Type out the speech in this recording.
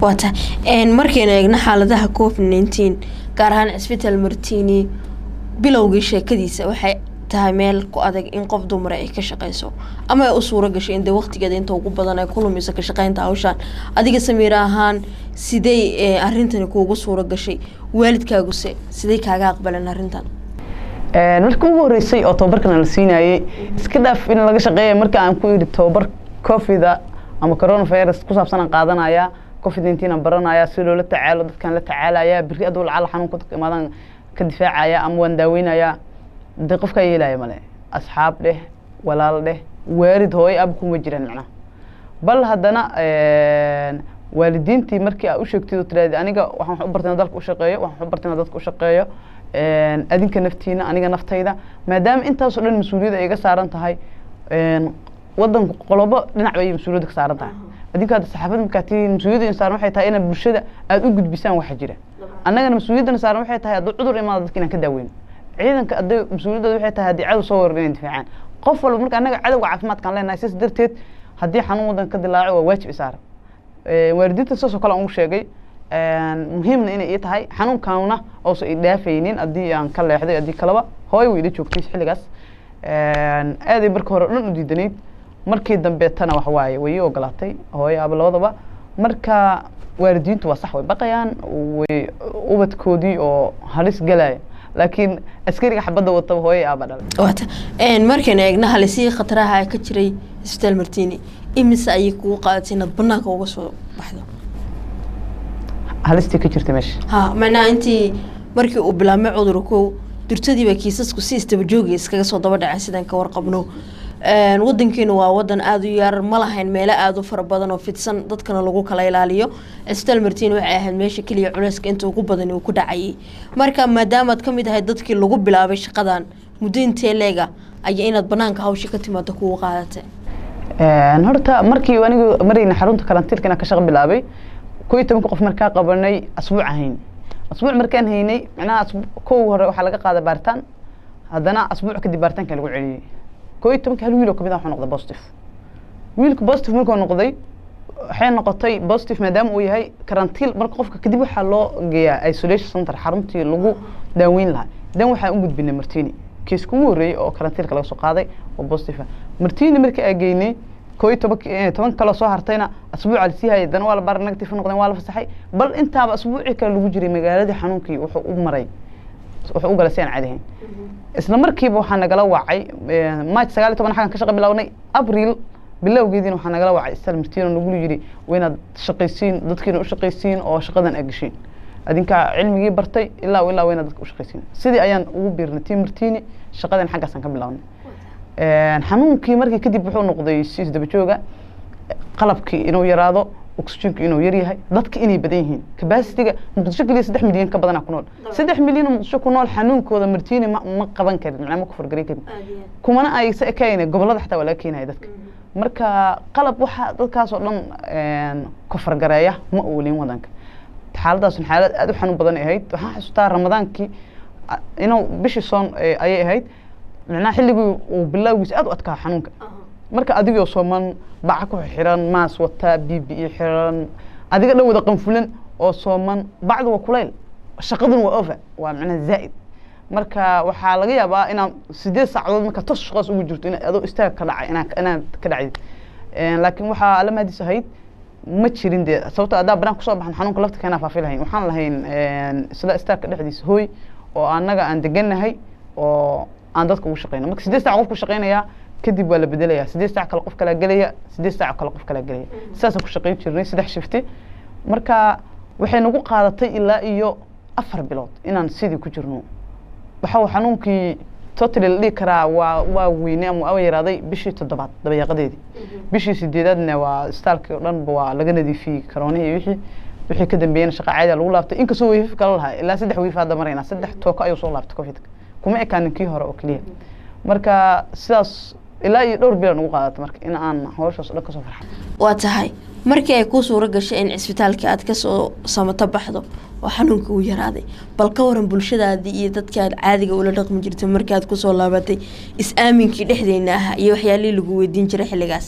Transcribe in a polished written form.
waata markaynu eegno xaaladaha COVID-19 gaar ahaan cisbitaal Martini bilowgii sheekadiisa waxay tahay meel ku adag in qof dumar ay ka shaqeyso ama ay u suura gashay in waqtigeeda inta ugu badan ay ku lumiso ka shaqeynta hawshan adiga Samiir ahaan sidee arintani kuugu suura gashay waalidkaagu sidee kaaga aqbaleen arintan markii ugu horeysay oo tababarkan la siinayay iska dhaaf in laga shaqeeyo marka aan ku yiri tababar COVID ama coronavirus ku saabsan qaadanaya COVID-19 baranaya si loo la tacaalo dadkan la tacaalaya biri adoo la xanuunka dadka imaadaan ka difaacaya ama waan daaweynaya qofka yeelaya male asxaab leh walaal leh waalid hooy ab kuma jiraan macna bal hadana waalidiintii markii ay u sheegtay tiraad aniga waxaan u bartay dalka u shaqeeyo waxaan u bartay dadka u shaqeeyo adinka naftiina aniga naftayda maadaama intaas oo dhan mas'uuliyad ay iga saaran tahay wadanka qolobo dhinac bay mas'uuliyad ka saaran tahay adinka saxaafada marka tii mas'uuliyad saaran waxay tahay in bulshada aad u gudbisaan waxa jira annagana mas'uuliyadna saaran waxay tahay haddii cudur imaado dadka inaan ka daaweyn ciidanka aday mas'uuliyadda waxay tahay haddii cadow soo wareegin difaacan qof walba marka annaga cadowga caafimaadkan leenahay sidaas darteed haddii xanuun wadanka ka dilaaco waa waajib saaran waalidiinta soo kale aan u sheegay muhiimna inay tahay xanuunkaana oo soo dhaafaynin haddii aan ka leexday haddii kalaba hooy way ila joogtay xilligaas aaday marka hore dhan u diidanayd markii dambe tana wax waaye way ogolaatay hooy aab labadaba marka waalidiintu waa sax way baqayaan way ubadkoodii oo halis galay laakiin askariga xabada wata hooy aab dhalay waata markaynu eegno halisii khataraha ka jiray isbitaal Martini imisa ay ku qaadatay inaad banaanka uga soo baxdo halistii ka jirtay meesha macnaa intii markii uu bilaabmay cudurku durtadiiba kiisasku si istaba joogay iskaga soo daba dhacay sidaan ka warqabno wadankeenu waa wadan aad u yar ma lahayn meelo aad u fara badan oo fidsan dadkana lagu kala ilaaliyo isbitaal Martini waxay ahayd meesha kaliya culayska inta ugu badan uu ku dhacay marka maadaama aad kamid ahayd dadkii lagu bilaabay shaqadan muddo intee leega ay inaad banaanka hawsha ka timaado kugu qaadatay horta markii anigu marina xarunta karantiilka ka shaqo bilaabay كويتم كقف مركا قبلني أسبوع هين أسبوع مركان هيني معناها كو حلقة قاعدة بارتان هذانا أسبوع كدي بارتان كان يقول علي كويتم كهالويلو كبدا حنا نقضي بوستيف ويلك بوستيف ممكن نقضي حين نقطي بوستيف مدام وياي كرانتيل مركوفك كدي وحلو جيا ايسوليشن سنتر حرمتي لوجو داوين لها داوين waxaa u gudbinay Martini kiis ku horeeyay oo karantiilka laga soo qaaday oo boostiif Martini markii ay geynay toban kala soo hartayna asbuuc al sii hay'adan wala bar negative noqdeen wala fasaxay bal intaaba asbuuci kale lagu jiray magaalada xanuunkii wuxuu u maray wuxuu u galaseen caadihin isla markiiba waxa nagala wacay March 19 xagan ka shaqo bilawnay April bilowgeedina waxa nagala wacay isla Martini nagu yiri wayna shaqaysiin dadkiina u shaqaysiin oo shaqadan agashin adinka cilmigii bartay ilaa wayna dadka u shaqaysiin sidii ayaan ugu biirnay Martini shaqadan xaggasan ka bilawnay xanuunkii markii kadib wuxuu noqday siis daba jooga qalabkii inuu yaraado oxygenka inuu yar yahay dadka inay badan yihiin capacity-ga muqdisho kaliya 3 milyan ka badan ku nool 3 milyan oo muqdisho ku nool xanuunkooda Martini ma qaban karin macna ma ku fargarin karin kumana ay saakayna gobolada xataa wala keenay dadka marka qalab waxa dadkaas oo dhan ku fargareeya ma oolin wadanka xaaladaas xaalad aad u xanuun badan ahayd waxaan xasuustaa Ramadaankii inuu bishii soon ay ahayd macna xilligii uu bilowgiis aad u adkaa xanuunka marka adigoo sooman bac ku xiran maas wata BB xiran adiga dhan wada qanfulan oo sooman bacdu waa kuleyl shaqaduna waa over waa macna zaid marka waxa laga yaabaa inaan 8 saacadood marka toos shaqaas ugu jirto in adoo istaag ka dhacay inaan ka dhacay laakiin waxa alamaadiis ahayd ma jirin de sababtoo adaa banaan ku soo baxan xanuunka lafta kana faafilahayn waxaan lahayn isla istaag ka dhexdiisa hooy oo anaga aan deganahay oo aan dadka ugu shaqeynaa marka 8 saac qof ku shaqeynaya kadib waa la bedelayaa 8 saac kale qof kala galaya 8 saac kale qof kala galaya sidaas ku shaqeyn jirnay 3 shifti marka waxay nagu qaadatay ilaa iyo 4 bilood inaan sidii ku jirno waxa xanuunkii totally li kara waa weynaa ama yaraaday bishii 7 dabayaqadeedii bishii 8aadna waa istaalkii oo dhan waa laga nadiifiyay karoonihii wixii ka dambeeyay shaqo caadi lagu laabtay inkastoo weeyf kala lahaa ilaa 3 weeyf hadda marayna 3 tooko ayuu soo laabtay covid kuma ekaankii hore oo kaliya marka sidaas ilaa iyo dhowr bilood ugu qaadatay marka in aan hawshaas dhan ka soo farxay waa tahay markii ay ku suura gashay in isbitaalka aad ka soo samato baxdo oo xanuunka uu yaraaday bal ka waran bulshadaadii iyo dadka caadiga ula dhaqmi jirtay markii aad ku soo laabatay is aaminkii dhexdeena ah iyo waxyaalihii lagu weydiin jiray xilligaas